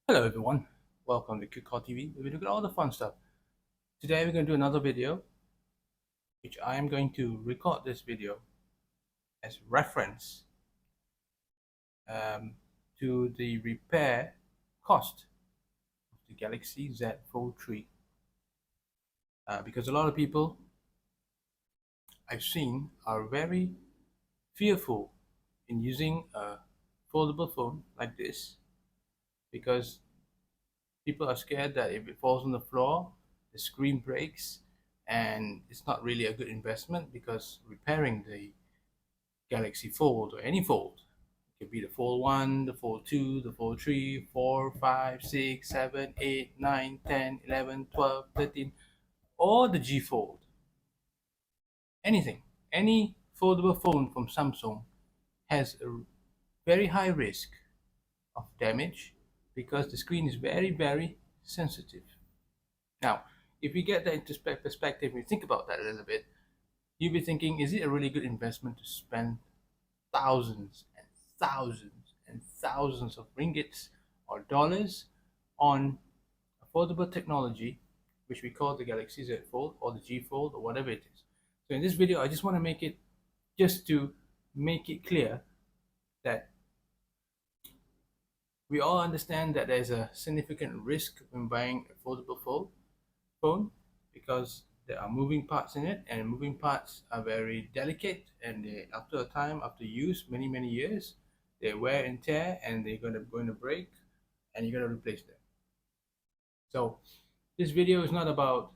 Hello everyone, welcome to Quick Call TV where we look at all the fun stuff. Today we're going to do another video, which I am going to record this video as reference um, to the repair cost of the Galaxy Z Fold 3. Because a lot of people I've seen are very fearful in using a foldable phone like this because people are scared that if it falls on the floor, the screen breaks, and it's not really a good investment because repairing the Galaxy Fold or any fold, it could be the Fold 1, the Fold 2, the Fold 3, 4, 5, 6, 7, 8, 9, 10, 11, 12, 13, or the G Fold. Anything, any foldable phone from Samsung has a very high risk of damage because the screen is very, very sensitive. Now, if you get that into perspective and you think about that a little bit, you'll be thinking, is it a really good investment to spend thousands and thousands and thousands of ringgits or dollars on affordable technology, which we call the Galaxy Z Fold or the G Fold or whatever it is? So in this video, I just want to make it just to make it clear that we all understand that there's a significant risk when buying a foldable phone because there are moving parts in it, and moving parts are very delicate, and they, after a time, after use many years, they wear and tear, and they're going to break, and you're going to replace them. So this video is not about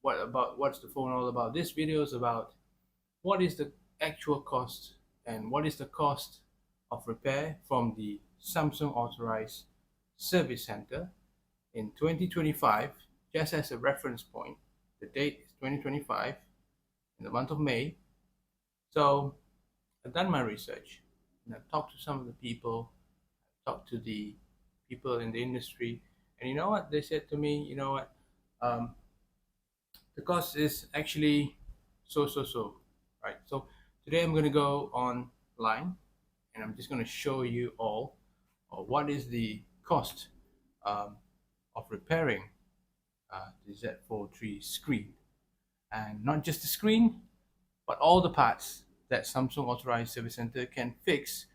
what's the phone all about. This video is about what is the actual cost and what is the cost of repair from the Samsung authorized service center in 2025. Just as a reference point, the date is 2025 in the month of May. So I've done my research and I've talked to some of the people, I've talked to the people in the industry, and you know what they said to me? You know what? The cost is actually so, right? So today I'm going to go online and I'm just going to show you all what is the cost um, of repairing the Z Fold 3 screen, and not just the screen, but all the parts that Samsung authorized service center can fix.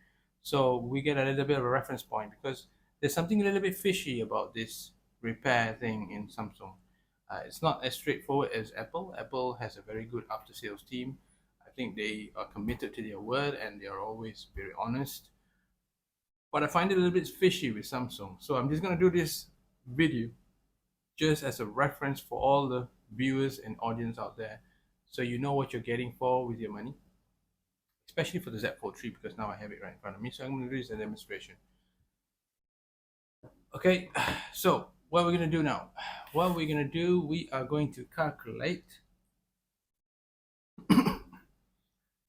So we get a little bit of a reference point because there's something a little bit fishy about this repair thing in Samsung. It's not as straightforward as Apple. Apple has a very good after sales team. I think they are committed to their word and they are always very honest. But I find it a little bit fishy with Samsung. So I'm just going to do this video just as a reference for all the viewers and audience out there, so you know what you're getting for with your money, especially for the Z Fold 3 because now I have it right in front of me. So I'm going to do this as a demonstration. Okay, so what we're going to do now, what we're going to do, we are going to calculate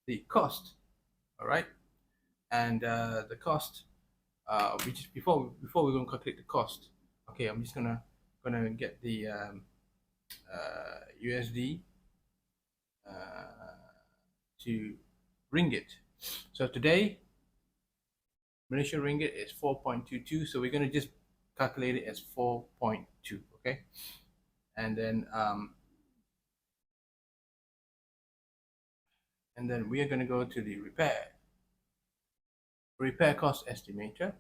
the cost, all right? And the cost, which is before we're going to calculate the cost. Okay, I'm just gonna get the USD to ringgit. So today, Malaysian ringgit is 4.22. So we're gonna just calculate it as 4.2. Okay, and then we are gonna go to the repair cost estimator,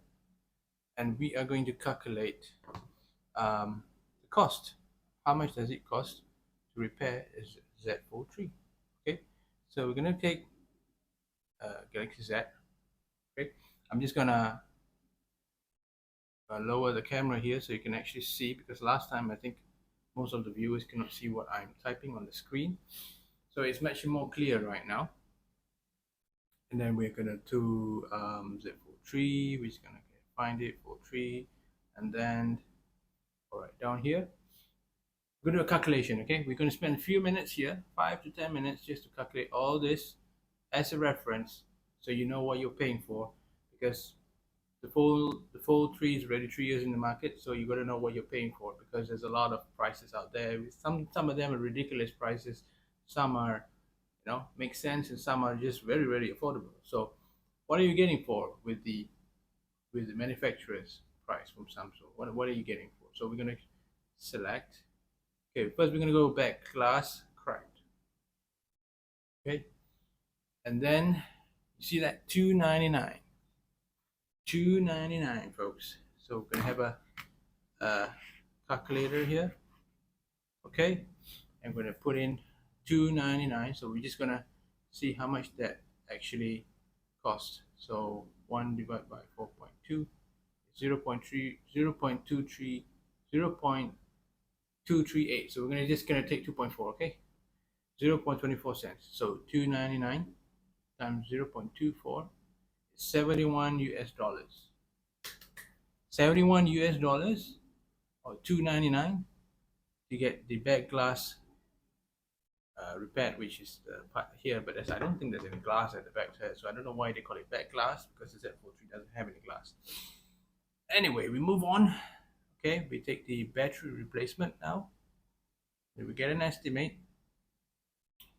and we are going to calculate the cost. How much does it cost to repair Z Fold 3? Okay, so we're gonna take Galaxy Z. Okay, I'm just gonna lower the camera here so you can actually see, because last time I think most of the viewers cannot see what I'm typing on the screen. So it's much more clear right now. And then we're gonna do Z Fold 3, we're just gonna find it, Fold 3, and then all right, down here we're gonna do a calculation. Okay, we're gonna spend a few minutes here, 5 to 10 minutes, just to calculate all this as a reference so you know what you're paying for, because the Fold 3 is already 3 years in the market, so you got to know what you're paying for, because there's a lot of prices out there. Some of them are ridiculous prices, some are, you know, make sense, and some are just very affordable. So what are you getting for with the with the manufacturer's price from Samsung. What are you getting for? So we're gonna select. Okay, first we're gonna go back glass cracked. Okay, and then you see that $299. $299, folks. So we're gonna have a calculator here. Okay, and we're gonna put in $299. So we're just gonna see how much that actually costs. So 1 divided by 4.2, 0.3, 0.23, 0.238. So we're gonna take 2.4. Okay, 0.24 cents. So 299 times 0.24 is 71 US dollars. 71 US dollars or 299 to get the back glass repaired, which is the part here, but I don't think there's any glass at the back here, so I don't know why they call it back glass, because the Z43 doesn't have any glass. Anyway, we move on. Okay, we take the battery replacement now, and we get an estimate.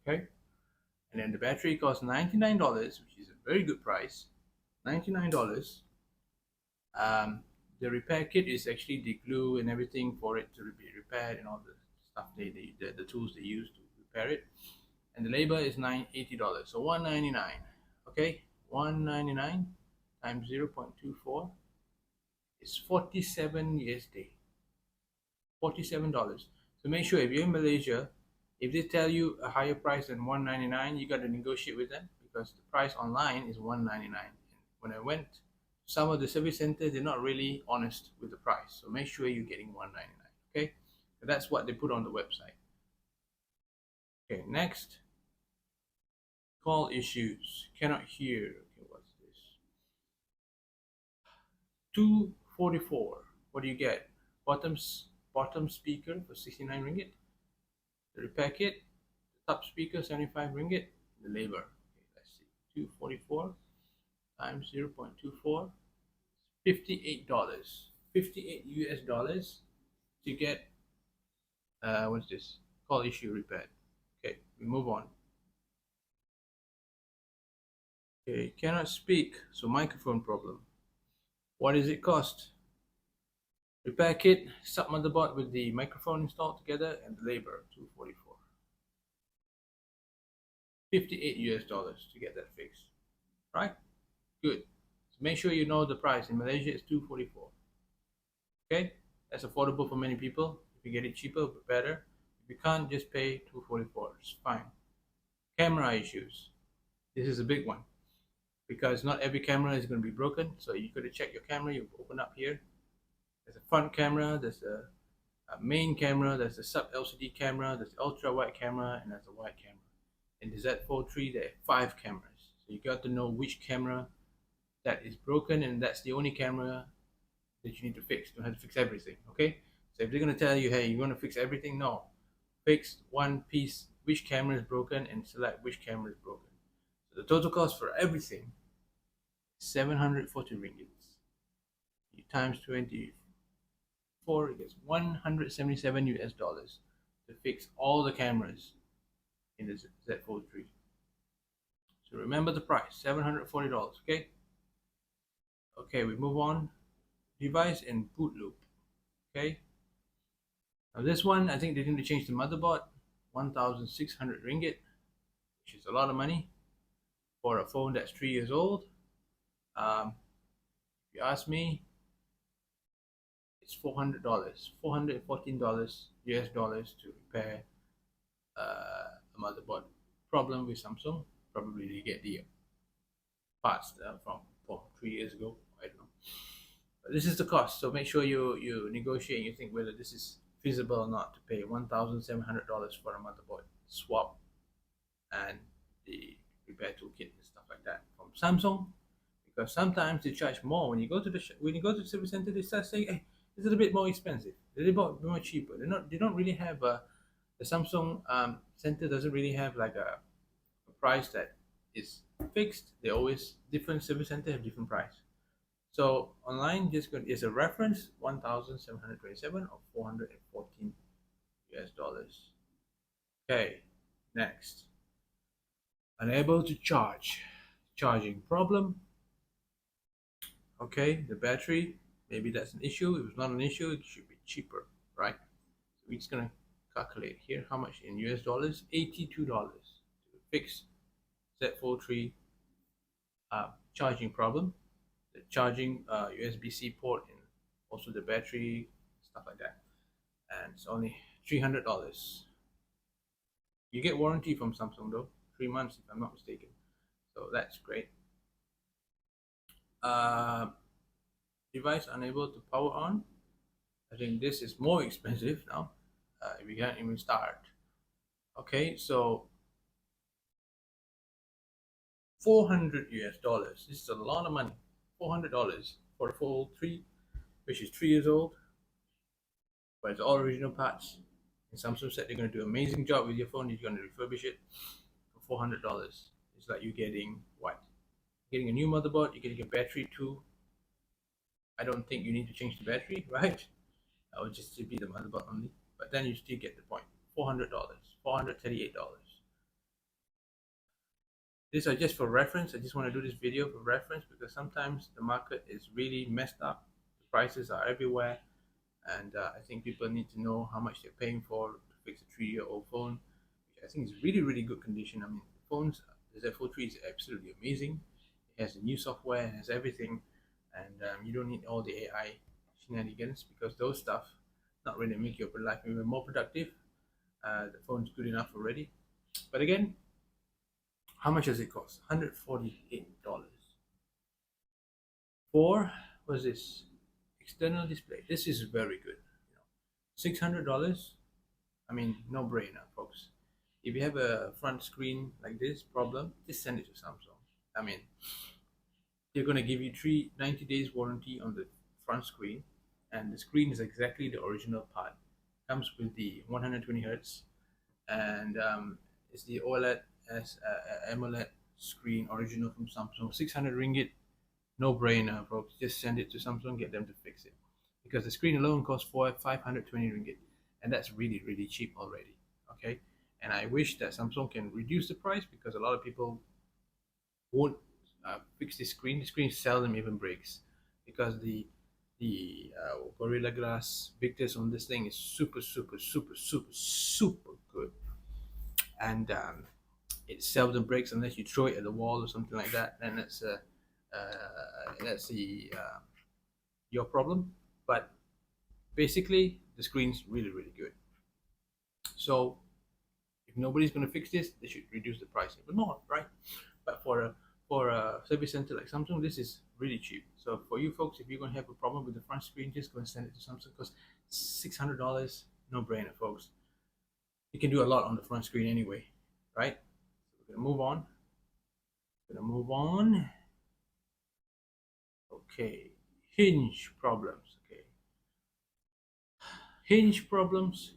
Okay, and then the battery costs $99, which is a very good price. $99. The repair kit is actually the glue and everything for it to be repaired, and all the stuff the tools they use to repair it. And the labor is $80. So $199. Okay, $199 times 0.24 is 47 USD. $47. So make sure if you're in Malaysia, if they tell you a higher price than $199, you got to negotiate with them, because the price online is $199. When I went, some of the service centers, they're not really honest with the price. So make sure you're getting $199. Okay, so that's what they put on the website. Okay, next. Call issues. Cannot hear. Okay, what's this? 244. What do you get? Bottom speaker for 69 ringgit. The repair kit. The top speaker 75 ringgit. The labor. Okay, let's see. 244 times 0.24. $58. 58 US dollars to get what's this? Call issue repaired. Okay, we move on. Okay, cannot speak, so microphone problem. What does it cost? Repair kit, sub motherboard with the microphone installed together, and the labor, 244. 58 US dollars to get that fixed. Right? Good. So make sure you know the price. In Malaysia, it's 244. Okay? That's affordable for many people. If you get it cheaper, better. If you can't, just pay 244. It's fine. Camera issues. This is a big one, because not every camera is going to be broken. So you got to check your camera. You open up here. There's a front camera, there's a main camera, there's a sub LCD camera, there's ultra wide camera, and there's a wide camera. In the Z43, there are 5 cameras. So you got to know which camera that is broken, and that's the only camera that you need to fix. You don't have to fix everything. Okay? So if they're going to tell you, hey, you're going to fix everything, no. Fix one piece, which camera is broken, and select which camera is broken. So the total cost for everything is 740 ringgits. You times 24, it gets 177 US dollars to fix all the cameras in the Z43. So remember the price, $740. Okay. Okay, we move on. Device and boot loop. Okay. Now this one, I think they need to change the motherboard. 1,600 ringgit, which is a lot of money for a phone that's 3 years old. If you ask me, it's $400, $414 US dollars to repair a motherboard problem with Samsung. Probably they get the parts from 3 years ago. I don't know. But this is the cost. So make sure you negotiate and you think whether this is feasible or not to pay $1,700 for a motherboard swap and the repair toolkit and stuff like that from Samsung. Because sometimes they charge more when you go to the service center. They start saying, "Hey, it's a little bit more expensive. A little bit more cheaper." They don't really have the Samsung center doesn't really have like a price that is fixed. They always different service center have different price. So online is a reference 1,727 or 414 US dollars. Okay, next. Unable to charge. Charging problem. Okay, the battery, maybe that's an issue. If it's not an issue, it should be cheaper, right? So we're just gonna calculate here how much in US dollars. $82 to fix Z Fold 3 charging problem, the charging USB-C port, and also the battery, stuff like that. And it's only $300. You get warranty from Samsung though, 3 months if I'm not mistaken. So that's great. Uh, Device unable to power on. I think this is more expensive now. We can't even start. Okay, so 400 US dollars. This is a lot of money. $400 for the Fold 3, which is 3 years old, but it's all original parts. And Samsung said they're going to do an amazing job with your phone. You're going to refurbish it for $400. It's like you're getting what? Getting a new motherboard. You're getting a battery too. I don't think you need to change the battery, right? I would just be the motherboard only. But then you still get the point. $400, $438. These are just for reference. I just want to do this video for reference because sometimes the market is really messed up. The prices are everywhere, and I think people need to know how much they're paying for to fix a 3-year-old phone, which I think is really, really good condition. I mean, the phones, the Z Fold 3 is absolutely amazing. It has a new software, it has everything, and you don't need all the AI shenanigans because those stuff not really make your life even more productive. The phone's good enough already. But again, how much does it cost? $148 for, what's this? External display. This is very good. $600. I mean, no brainer, folks. If you have a front screen like this problem, just send it to Samsung. I mean, they're going to give you 90 days warranty on the front screen, and the screen is exactly the original part. Comes with the 120 hertz, and it's the OLED as AMOLED screen, original from Samsung. 600 ringgit, no brainer, folks. Just send it to Samsung, get them to fix it, because the screen alone costs 520 ringgit, and that's really, really cheap already. Okay, and I wish that Samsung can reduce the price because a lot of people won't fix the screen. The screen seldom even breaks because the Gorilla Glass Victus on this thing is super, super, super, super, super good, and it seldom breaks unless you throw it at the wall or something like that. And that's the your problem. But basically, the screen's really, really good. So if nobody's going to fix this, they should reduce the price even more, right? But for a service center like Samsung, this is really cheap. So for you folks, if you're going to have a problem with the front screen, just go and send it to Samsung because $600, no brainer, folks. You can do a lot on the front screen anyway, right? So we're gonna move on. Okay, hinge problems. Okay, hinge problems.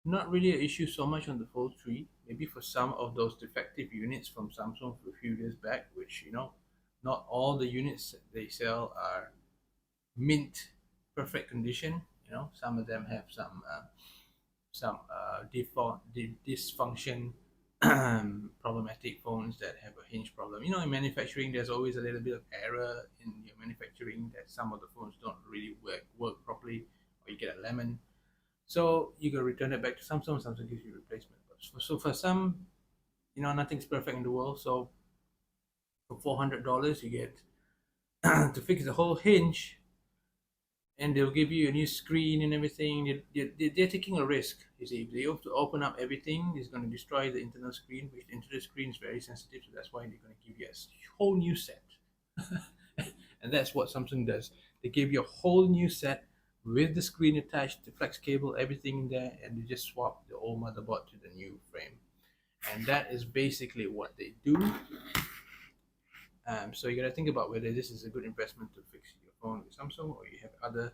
Not really an issue so much on the Fold 3. Maybe for some of those defective units from Samsung a few years back, which not all the units they sell are mint perfect condition. Some of them have some default dysfunction, problematic phones that have a hinge problem. In manufacturing, there's always a little bit of error in your manufacturing that some of the phones don't really work properly, or you get a lemon. So you can return it back to Samsung. Samsung gives you a replacement. So for some, nothing's perfect in the world. So for $400, you get to fix the whole hinge, and they'll give you a new screen and everything. They're taking a risk. You see, if they have to open up everything, it's going to destroy the internal screen, which the internal screen is very sensitive. So that's why they're going to give you a whole new set. And that's what Samsung does. They give you a whole new set with the screen attached, the flex cable, everything in there, and they just swap the old motherboard to the new frame. And that is basically what they do. So you got to think about whether this is a good investment to fix your phone with Samsung, or you have other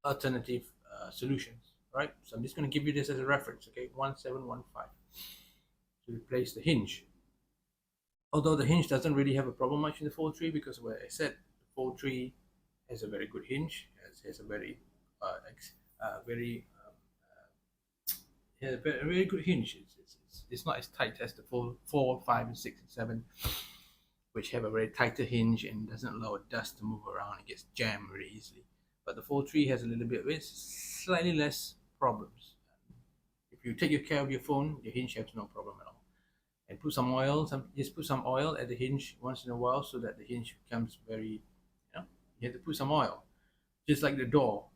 alternative solutions. Right? So I'm just going to give you this as a reference. Okay, 1715 to replace the hinge. Although the hinge doesn't really have a problem much in the Fold 3 because, well, I said the Fold 3 has a very good hinge, has a very very good hinge. it's not as tight as the full 4, 5, and 6 and 7, which have a very tighter hinge and doesn't allow dust to move around. It gets jammed very easily. But the Fold 3 has a little bit of it, slightly less problems. If you take care of your phone, your hinge has no problem at all. And put some oil, just put some oil at the hinge once in a while so that the hinge becomes very, you have to put some oil. Just like the door,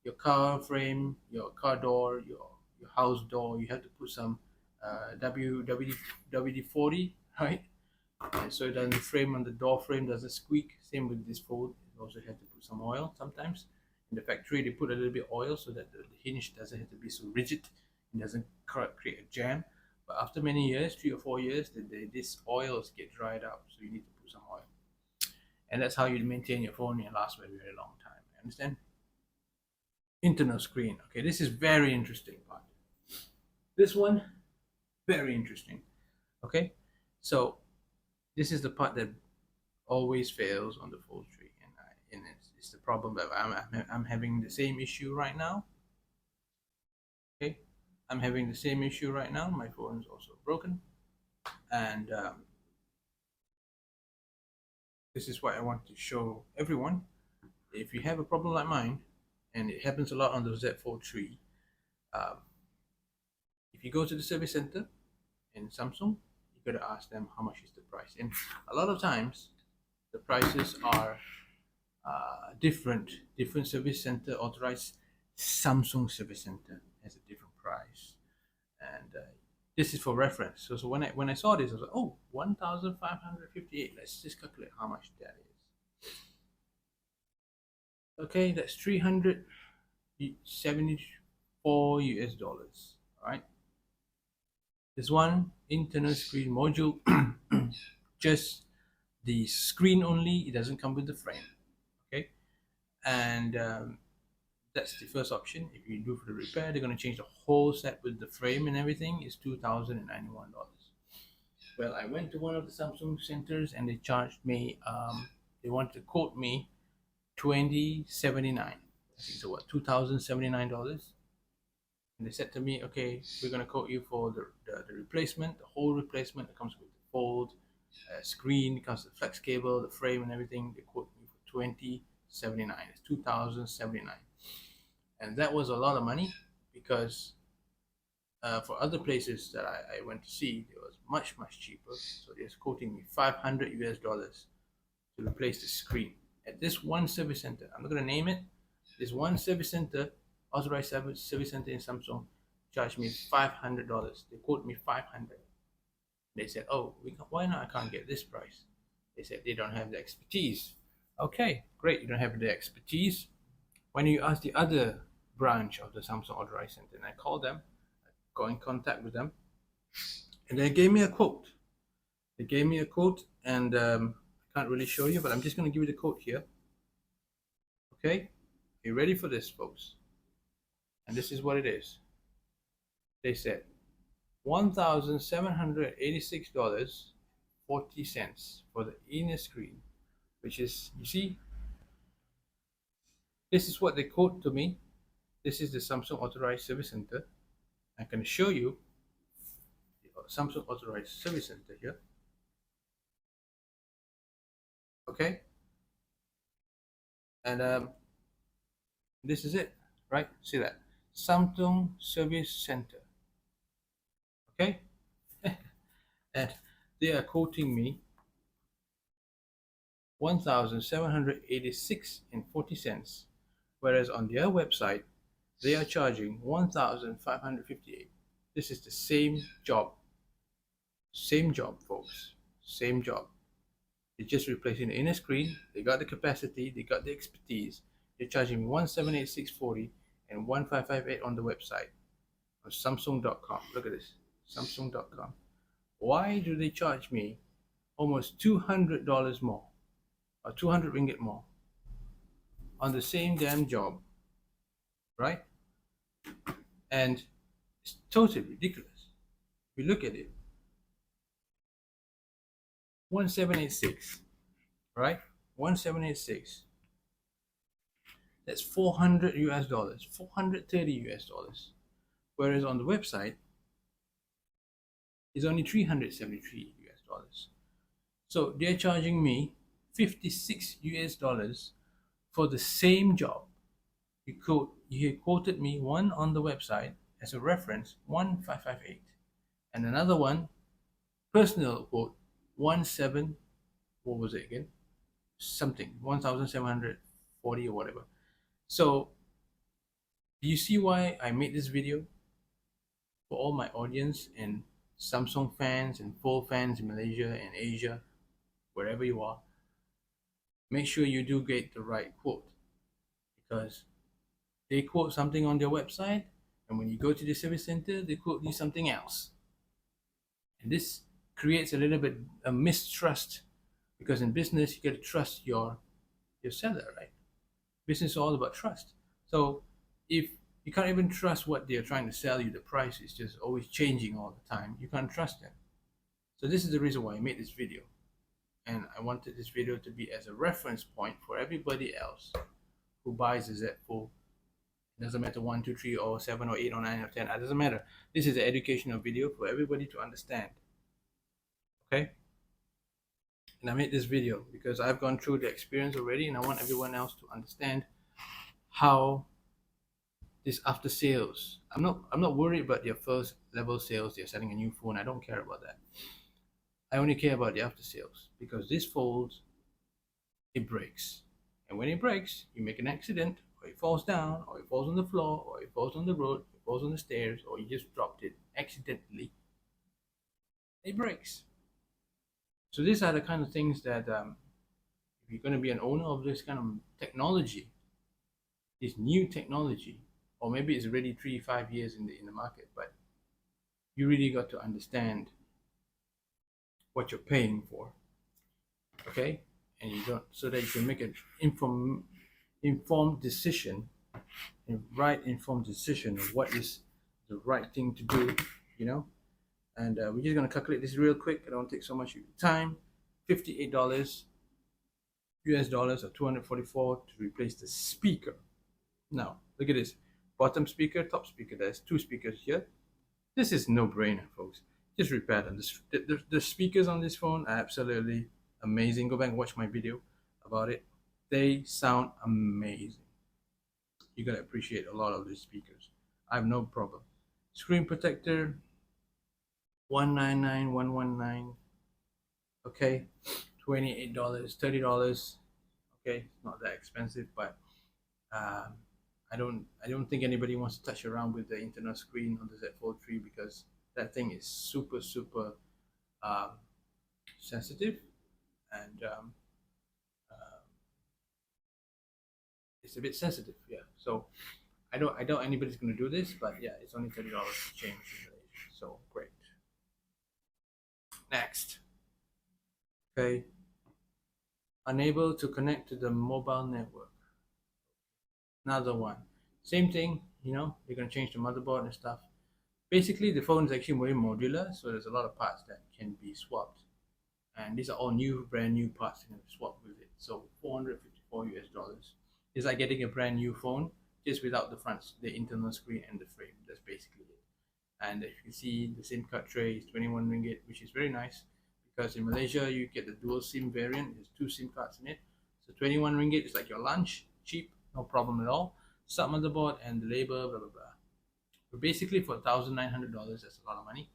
your car frame, your car door, your house door, you have to put some WD-40, right? And so it doesn't frame on the door frame doesn't squeak. Same with this fold. You also have to put some oil sometimes. In the factory, they put a little bit of oil so that the hinge doesn't have to be so rigid. It doesn't create a jam. But after many years, 3 or 4 years, this oils get dried out. So you need to put some oil. And that's how you maintain your phone and last a very, very long time. You understand? Internal screen. Okay, this is very interesting part. This one, very interesting. Okay, so this is the part that always fails on the Fold 3, and it's the problem that I'm having the same issue right now. Okay, I'm having the same issue right now. My phone is also broken, and this is what I want to show everyone. If you have a problem like mine, and it happens a lot on the Z Fold 3, if you go to the service center in Samsung, you gotta ask them how much is the price. And a lot of times, the prices are different. Different service center authorized. Samsung service center has a different price, and this is for reference. So when I saw this, I was like, oh, 1,558. Let's just calculate how much that is. Okay, that's 374 US dollars. All right. This one internal screen module, just the screen only. It doesn't come with the frame. Okay, and that's the first option. If you do for the repair, they're going to change the whole set with the frame and everything. It's $2,091. Well, I went to one of the Samsung centers and they charged me. They wanted to quote me $2,079. I think so. What, $2,079? And they said to me, okay, we're going to quote you for the replacement, the whole replacement that comes with the fold, screen, comes with the flex cable, the frame, and everything. They quote me for $2,079. It's $2,079, and that was a lot of money because for other places that I went to see, it was much cheaper. So they're quoting me 500 US dollars to replace the screen at this one service center. I'm not going to name it. This one service center, authorized service center in Samsung, charged me $500. They quote me 500. They said, oh, why not? I can't get this price. They said they don't have the expertise. Okay, great. You don't have the expertise. When you ask the other branch of the Samsung authorized center, and I called them, I got in contact with them, and they gave me a quote. They gave me a quote, and I can't really show you, but I'm just going to give you the quote here. Okay, are you ready for this, folks? And this is what it is. They said $1,786.40 for the inner screen, which is, you see, this is what they quote to me. This is the Samsung authorized service center. I can show you the Samsung authorized service center here. Okay, and this is it, right? See that? Samsung Service Center. Okay, and they are quoting me $1,786.40, whereas on their website they are charging $1,558. This is the same job, folks, same job. They're just replacing the inner screen. They got the capacity, they got the expertise. They're charging me $1,786.40 and $1,558 on the website on Samsung.com. Look at this, Samsung.com. Why do they charge me almost $200 more, or 200 ringgit more, on the same damn job, right? And it's totally ridiculous. If you look at it, 1786, right? 1786. That's 400 US dollars, 430 US dollars. Whereas on the website, is only 373 US dollars. So they're charging me 56 US dollars for the same job. You quoted me one on the website as a reference, 1558, and another one, personal quote, 17, what was it again? Something, 1740 or whatever. So, do you see why I made this video? For all my audience and Samsung fans and Fold fans in Malaysia and Asia, wherever you are, make sure you do get the right quote, because they quote something on their website, and when you go to the service center, they quote you something else. And this creates a little bit a mistrust, because in business you got to trust your seller, right? Business is all about trust. So if you can't even trust what they're trying to sell you, the price is just always changing all the time, you can't trust them. So this is the reason why I made this video, and I wanted this video to be as a reference point for everybody else who buys a Z Fold. It doesn't matter 1, 2, 3 or 7 or 8 or 9 or 10, it doesn't matter. This is an educational video for everybody to understand. Okay, and I made this video because I've gone through the experience already, and I want everyone else to understand how this after sales. I'm not worried about their first level sales. They're selling a new phone, I don't care about that. I only care about the after sales, because this folds, it breaks, and when it breaks, you make an accident, or it falls down, or it falls on the floor, or it falls on the road, it falls on the stairs, or you just dropped it accidentally, it breaks. So these are the kind of things that if you're going to be an owner of this kind of technology, this new technology, or maybe it's already 3-5 years in the market, but you really got to understand what you're paying for, okay? And you don't, so that you can make an informed decision, and right informed decision of what is the right thing to do, you know. And we're just gonna calculate this real quick. I don't take so much of your time. $58 US dollars, or 244 to replace the speaker. Now look at this, bottom speaker, top speaker. There's 2 speakers here. This is no brainer, folks. Just repair them. The speakers on this phone are absolutely amazing. Go back and watch my video about it. They sound amazing. You gotta appreciate a lot of these speakers. I have no problem. Screen protector, 199, okay, $28, $30. Okay, it's not that expensive, but I don't think anybody wants to touch around with the internal screen on the Z Fold 3, because that thing is super um, sensitive, and it's a bit sensitive, yeah. So I doubt anybody's gonna do this, but yeah, it's only $30 to change in Malaysia, so great. Next, okay, unable to connect to the mobile network. Another one, same thing, you know, you're gonna change the motherboard and stuff. Basically, the phone is actually very modular, so there's a lot of parts that can be swapped, and these are all brand new parts you can swap with it. So 454 US dollars is like getting a brand new phone, just without the internal screen and the frame. That's basically it. And if you can see, the SIM card tray is 21 ringgit, which is very nice, because in Malaysia you get the dual SIM variant. There's 2 SIM cards in it, so 21 ringgit is like your lunch, cheap, no problem at all. Sub motherboard and the label, blah blah blah. But basically, for $1,900, that's a lot of money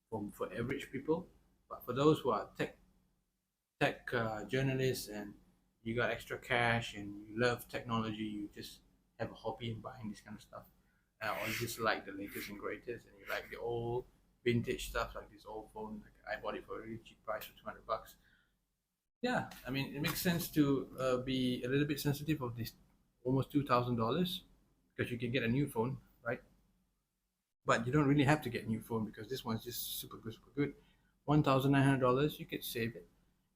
for average people. But for those who are tech journalists, and you got extra cash and you love technology, you just have a hobby in buying this kind of stuff, or you just like the latest and greatest, and you like the old vintage stuff, like this old phone. Like I bought it for a really cheap price, for 200 bucks. Yeah, I mean, it makes sense to be a little bit sensitive of this almost $2,000, because you can get a new phone, right? But you don't really have to get a new phone, because this one's just super good. $1,900, you could save it.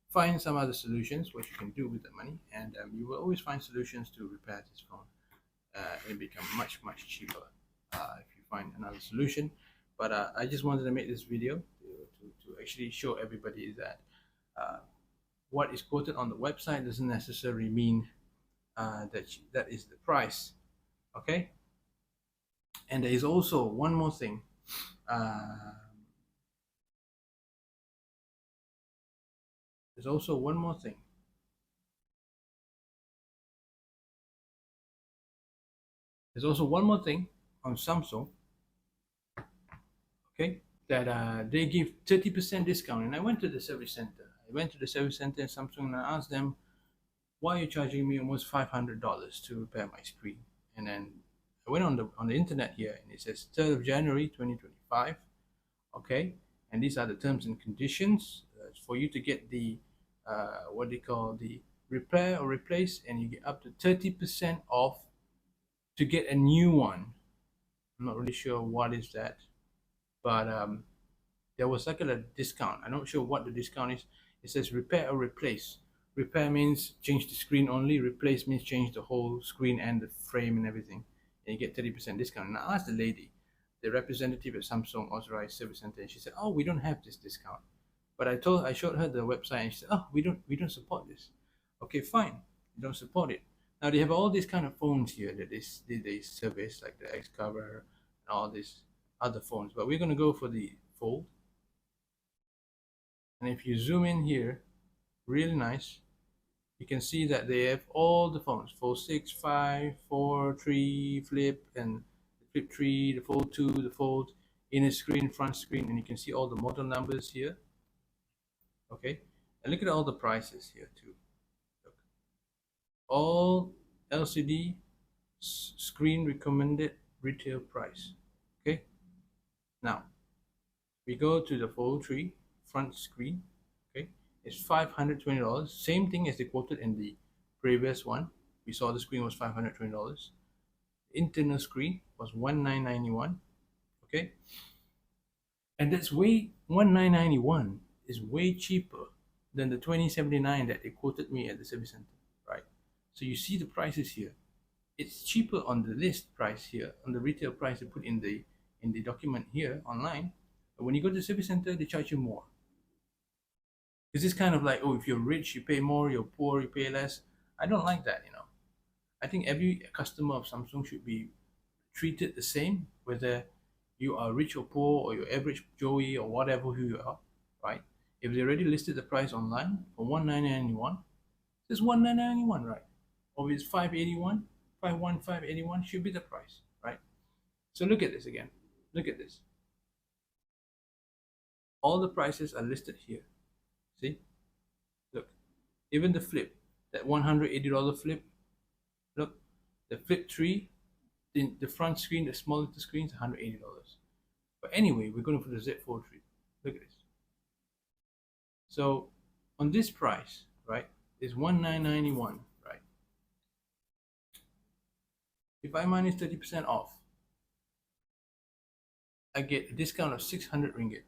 Find some other solutions, what you can do with the money, and you will always find solutions to repair this phone. It'll become much cheaper if you find another solution. But I just wanted to make this video to actually show everybody that what is quoted on the website doesn't necessarily mean that is the price. Okay. And there is also one more thing. There's also one more thing. There's also one more thing on Samsung, okay, that they give 30% discount. And I went to the service center. I went to the service center in Samsung and I asked them, why are you charging me almost $500 to repair my screen? And then I went on the internet here and it says 3rd of January 2025, okay, and these are the terms and conditions for you to get the what they call the repair or replace, and you get up to 30% off to get a new one. I'm not really sure what is that, but there was like a discount. I'm not sure what the discount is. It says repair or replace. Repair means change the screen only. Replace means change the whole screen and the frame and everything. And you get 30% discount. And I asked the lady, the representative at Samsung Authorized Service Center, and she said, "Oh, we don't have this discount." But I showed her the website, and she said, "Oh, we don't support this." Okay, fine, you don't support it. Now they have all these kind of phones here that they service, like the X Cover and all these other phones. But we're gonna go for the Fold. And if you zoom in here, really nice, you can see that they have all the phones: Fold 6, 5, 4, 3, Flip, and the Flip 3, the Fold 2, the Fold, inner screen, front screen, and you can see all the model numbers here. Okay, and look at all the prices here too. Look, all LCD screen recommended retail price. Okay, now we go to the Fold 3 front screen. Okay, it's $520. Same thing as they quoted in the previous one. We saw the screen was $520. Internal screen was $1991. Okay, and that's way $1991 is way cheaper than the $2079 that they quoted me at the service center, right? So you see the prices here. It's cheaper on the list price here, on the retail price they put in the document here online. But when you go to the service center, they charge you more. Because it's kind of like, oh, if you're rich, you pay more, you're poor, you pay less. I don't like that, you know. I think every customer of Samsung should be treated the same, whether you are rich or poor, or your average Joey, or whatever who you are, right? If they already listed the price online for $1991, it's $1991, right? Or if it's $581, $515.81 should be the price, right? So look at this again. Look at this. All the prices are listed here. See? Look. Even the Flip, that $180 Flip. Look, the Flip 3, the front screen, the small little screen is $180. But anyway, we're going for the Z Fold 3. Look at this. So on this price, right, is $1991, right? If I minus 30% off, I get a discount of 600 ringgit.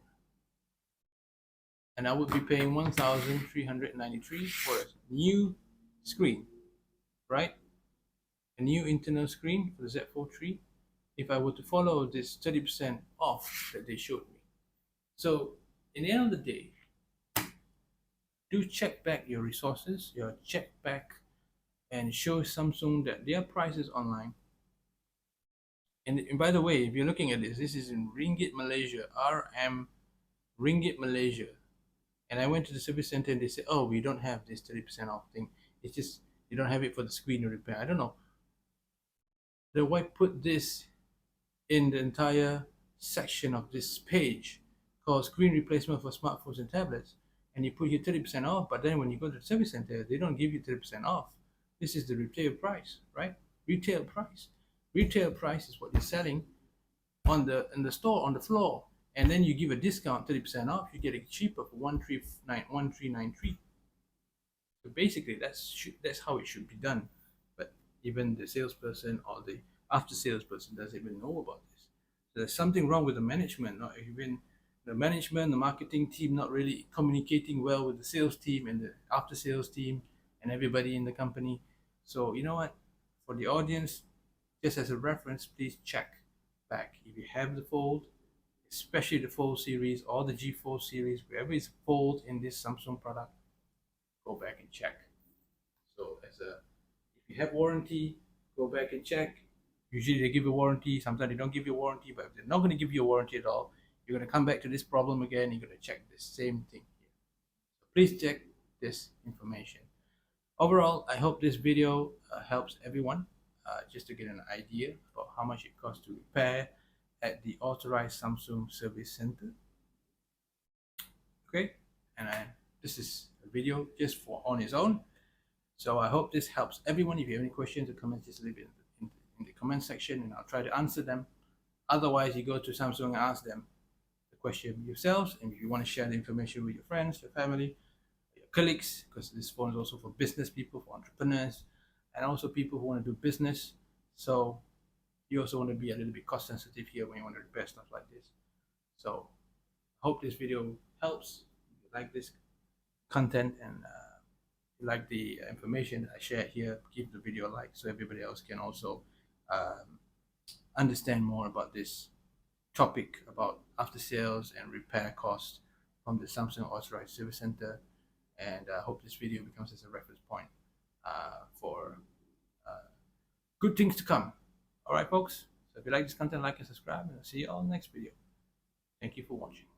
And I would be paying 1,393 for a new screen, right? A new internal screen for the Z Fold 3 if I were to follow this 30% off that they showed me. So in the end of the day, do check back your resources, check back and show Samsung that their prices online. And by the way, if you're looking at this, this is in Ringgit Malaysia, RM Ringgit Malaysia. And I went to the service center and they said, oh, we don't have this 30% off thing. It's just, you don't have it for the screen repair. I don't know. Then why put this in the entire section of this page called screen replacement for smartphones and tablets? And you put here 30% off, but then when you go to the service center, they don't give you 30% off. This is the retail price, right? Retail price. Retail price is what you're selling in the store, on the floor. And then you give a discount, 30% off, you get it cheaper for 1393. So basically, that's how it should be done. But even the salesperson or the after salesperson doesn't even know about this. So there's something wrong with the management, not even the management, the marketing team not really communicating well with the sales team and the after sales team and everybody in the company. So you know what? For the audience, just as a reference, please check back. If you have the Fold, especially the Fold series or the G4 series, wherever it's Fold in this Samsung product, go back and check. So if you have warranty, go back and check. Usually they give you a warranty, sometimes they don't give you a warranty, but if they're not going to give you a warranty at all, you're going to come back to this problem again, you're going to check the same thing here. So please check this information. Overall, I hope this video helps everyone just to get an idea about how much it costs to repair at the authorized Samsung service center. Okay, and this is a video just for on its own. So I hope this helps everyone. If you have any questions or comments, just leave it in the comment section and I'll try to answer them. Otherwise, you go to Samsung and ask them the question yourselves. And if you want to share the information with your friends, your family, your colleagues, because this phone is also for business people, for entrepreneurs, and also people who want to do business. So you also want to be a little bit cost sensitive here when you want to repair stuff like this. So I hope this video helps. If you like this content and you like the information I share here, give the video a like so everybody else can also understand more about this topic about after sales and repair costs from the Samsung Authorized Service Center. And I hope this video becomes as a reference point for good things to come. All right, folks. So if you like this content, like and subscribe, and I'll see you all next video. Thank you for watching.